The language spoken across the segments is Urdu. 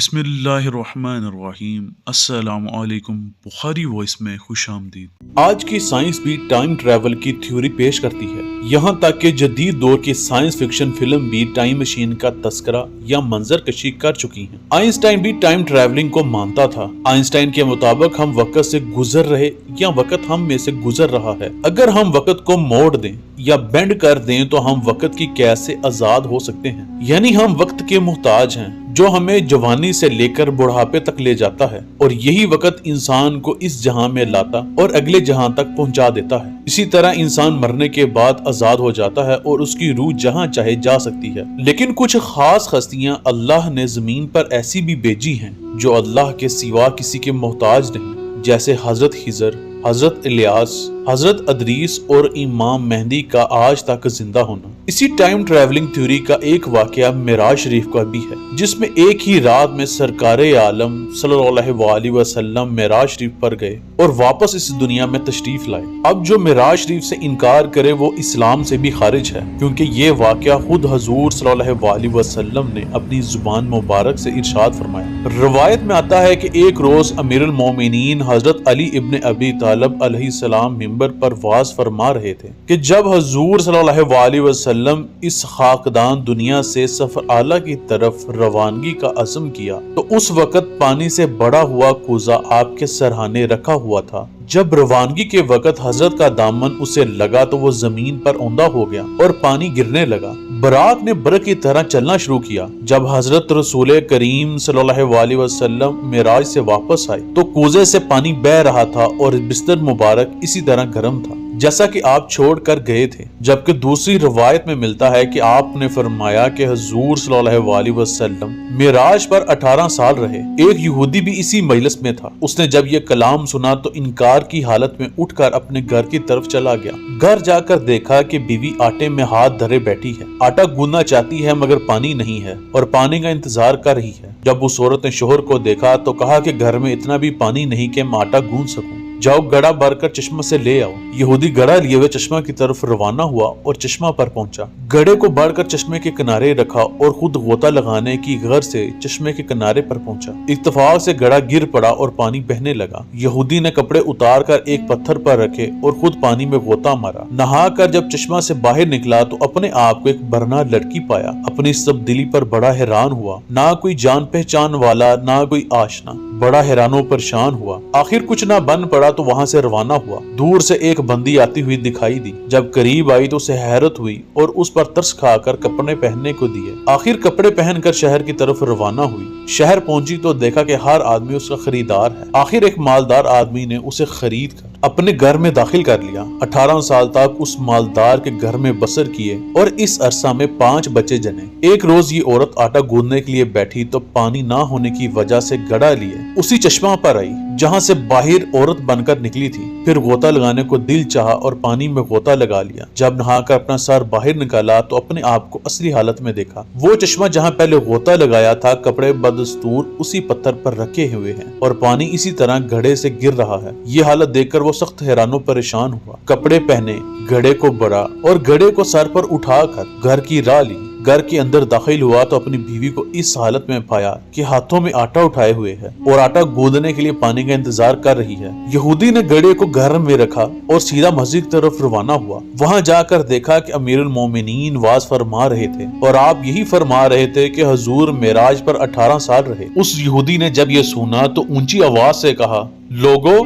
بسم اللہ الرحمن الرحیم۔ السلام علیکم، بخاری وائس میں خوش آمدید۔ آج کی سائنس بھی ٹائم ٹریول کی تھیوری پیش کرتی ہے، یہاں تک کہ جدید دور کی سائنس فکشن فلم بھی ٹائم مشین کا تذکرہ یا منظر کشی کر چکی ہیں۔ آئنسٹائن بھی ٹائم ٹریولنگ کو مانتا تھا۔ آئنسٹائن کے مطابق ہم وقت سے گزر رہے یا وقت ہم میں سے گزر رہا ہے۔ اگر ہم وقت کو موڑ دیں یا بینڈ کر دیں تو ہم وقت کی قید سے آزاد ہو سکتے ہیں، یعنی ہم وقت کے محتاج ہیں جو ہمیں جوانی سے لے کر بڑھاپے تک لے جاتا ہے، اور یہی وقت انسان کو اس جہاں میں لاتا اور اگلے جہاں تک پہنچا دیتا ہے۔ اسی طرح انسان مرنے کے بعد آزاد ہو جاتا ہے اور اس کی روح جہاں چاہے جا سکتی ہے۔ لیکن کچھ خاص ہستیاں اللہ نے زمین پر ایسی بھی بھیجی ہیں جو اللہ کے سوا کسی کے محتاج نہیں، جیسے حضرت خضر، حضرت الیاس، حضرت ادریس اور امام مہدی کا آج تک زندہ ہونا۔ اسی ٹائم ٹریولنگ تھیوری کا ایک واقعہ معراج شریف کا بھی ہے، جس میں ایک ہی رات میں سرکار عالم صلی اللہ علیہ وسلم معراج شریف پر گئے اور واپس اس دنیا میں تشریف لائے۔ اب جو معراج شریف سے انکار کرے وہ اسلام سے بھی خارج ہے، کیونکہ یہ واقعہ خود حضور صلی اللہ علیہ وسلم نے اپنی زبان مبارک سے ارشاد فرمایا۔ روایت میں آتا ہے کہ ایک روز امیر المومنین حضرت علی ابن ابی طالب علیہ السلام منبر پر واز فرما رہے تھے کہ جب حضور صلی اللہ علیہ وسلم اس خاکدان دنیا سے سفر اعلیٰ کی طرف روانگی کا عزم کیا تو اس وقت پانی سے بڑا ہوا کوزہ آپ کے سرہانے رکھا ہوا تھا۔ جب روانگی کے وقت حضرت کا دامن اسے لگا تو وہ زمین پر اوندا ہو گیا اور پانی گرنے لگا۔ براق نے برق کی طرح چلنا شروع کیا۔ جب حضرت رسول کریم صلی اللہ علیہ وسلم معراج سے واپس آئے تو کوزے سے پانی بہہ رہا تھا اور بستر مبارک اسی طرح گرم تھا جیسا کہ آپ چھوڑ کر گئے تھے، جبکہ دوسری روایت میں ملتا ہے کہ آپ نے فرمایا کہ حضور صلی اللہ علیہ وسلم معراج پر 18 سال رہے۔ ایک یہودی بھی اسی مجلس میں تھا، اس نے جب یہ کلام سنا تو انکار کی حالت میں اٹھ کر اپنے گھر کی طرف چلا گیا۔ گھر جا کر دیکھا کہ بیوی آٹے میں ہاتھ دھرے بیٹھی ہے، آٹا گوندنا چاہتی ہے مگر پانی نہیں ہے اور پانی کا انتظار کر رہی ہے۔ جب اس عورت نے شوہر کو دیکھا تو کہا کہ گھر میں اتنا بھی پانی نہیں کہ میں آٹا گوندھ سکوں، جاؤ گڑا بھر کر چشمہ سے لے آؤ۔ یہودی گڑا لیے ہوئے چشمہ کی طرف روانہ ہوا اور چشمہ پر پہنچا، گڑے کو بڑھ کر چشمے کے کنارے رکھا اور خود غوطہ لگانے کی غرض سے چشمے کے کنارے پر پہنچا۔ اتفاق سے گڑا گر پڑا اور پانی بہنے لگا۔ یہودی نے کپڑے اتار کر ایک پتھر پر رکھے اور خود پانی میں غوطہ مارا۔ نہا کر جب چشمہ سے باہر نکلا تو اپنے آپ کو ایک برہنہ لڑکی پایا۔ اپنی اس تبدیلی پر بڑا حیران ہوا، نہ کوئی جان پہچان والا نہ کوئی آشنا، بڑا حیران و پریشان ہوا۔ آخر کچھ نہ بن پڑا تو وہاں سے روانہ ہوا۔ دور سے ایک بندی آتی ہوئی دکھائی دی، جب قریب آئی تو اسے حیرت ہوئی اور اس پر ترس کھا کر کپڑے پہننے کو دیے۔ آخر کپڑے پہن کر شہر کی طرف روانہ ہوئی۔ شہر پہنچی تو دیکھا کہ ہر آدمی اس کا خریدار ہے۔ آخر ایک مالدار آدمی نے اسے خرید کر اپنے گھر میں داخل کر لیا۔ 18 سال تک اس مالدار کے گھر میں بسر کیے اور اس عرصہ میں 5 بچے جنے۔ ایک روز یہ عورت آٹا گوندنے کے لیے بیٹھی تو پانی نہ ہونے کی وجہ سے گڑا لیے اسی چشمہ پر آئی جہاں سے باہر عورت بن کر نکلی تھی۔ پھر غوطہ لگانے کو دل چاہا اور پانی میں غوطہ لگا لیا۔ جب نہا کر اپنا سر باہر نکالا تو اپنے آپ کو اصلی حالت میں دیکھا۔ وہ چشمہ جہاں پہلے غوطہ لگایا تھا کپڑے بدستور اسی پتھر پر رکھے ہوئے ہیں اور پانی اسی طرح گھڑے سے گر رہا ہے۔ یہ حالت دیکھ کر وہ سخت حیران و پریشان ہوا۔ کپڑے پہنے، گھڑے کو بڑھا اور گھڑے کو سر پر اٹھا کر گھر کی راہ لی۔ گھر کے اندر داخل ہوا تو اپنی بیوی کو اس حالت میں پایا کہ ہاتھوں میں آٹا اٹھائے ہوئے ہے اور آٹا گوندنے کے لیے پانی کا انتظار کر رہی ہے۔ یہودی نے گھڑے کو گھر میں رکھا اور سیدھا مسجد کی طرف روانہ ہوا۔ وہاں جا کر دیکھا کہ امیر المومنین واز فرما رہے تھے اور آپ یہی فرما رہے تھے کہ حضور معراج پر 18 سال رہے۔ اس یہودی نے جب یہ سنا تو اونچی آواز سے کہا، لوگو،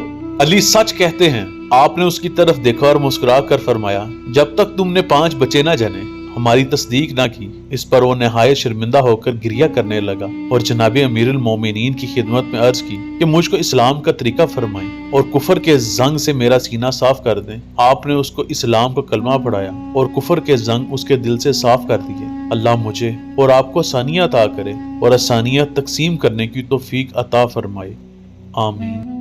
علی سچ کہتے ہیں۔ آپ نے اس کی طرف دیکھا اور مسکرا کر فرمایا، جب تک تم نے 5 بچے نہ جنے ہماری تصدیق نہ کی۔ اس پر وہ نہایت شرمندہ ہو کر گریہ کرنے لگا اور جناب امیر المومنین کی خدمت میں عرض کی کہ مجھ کو اسلام کا طریقہ فرمائیں اور کفر کے زنگ سے میرا سینہ صاف کر دیں۔ آپ نے اس کو اسلام کا کلمہ پڑھایا اور کفر کے زنگ اس کے دل سے صاف کر دیے۔ اللہ مجھے اور آپ کو آسانیاں عطا کرے اور آسانیاں تقسیم کرنے کی توفیق عطا فرمائے، آمین۔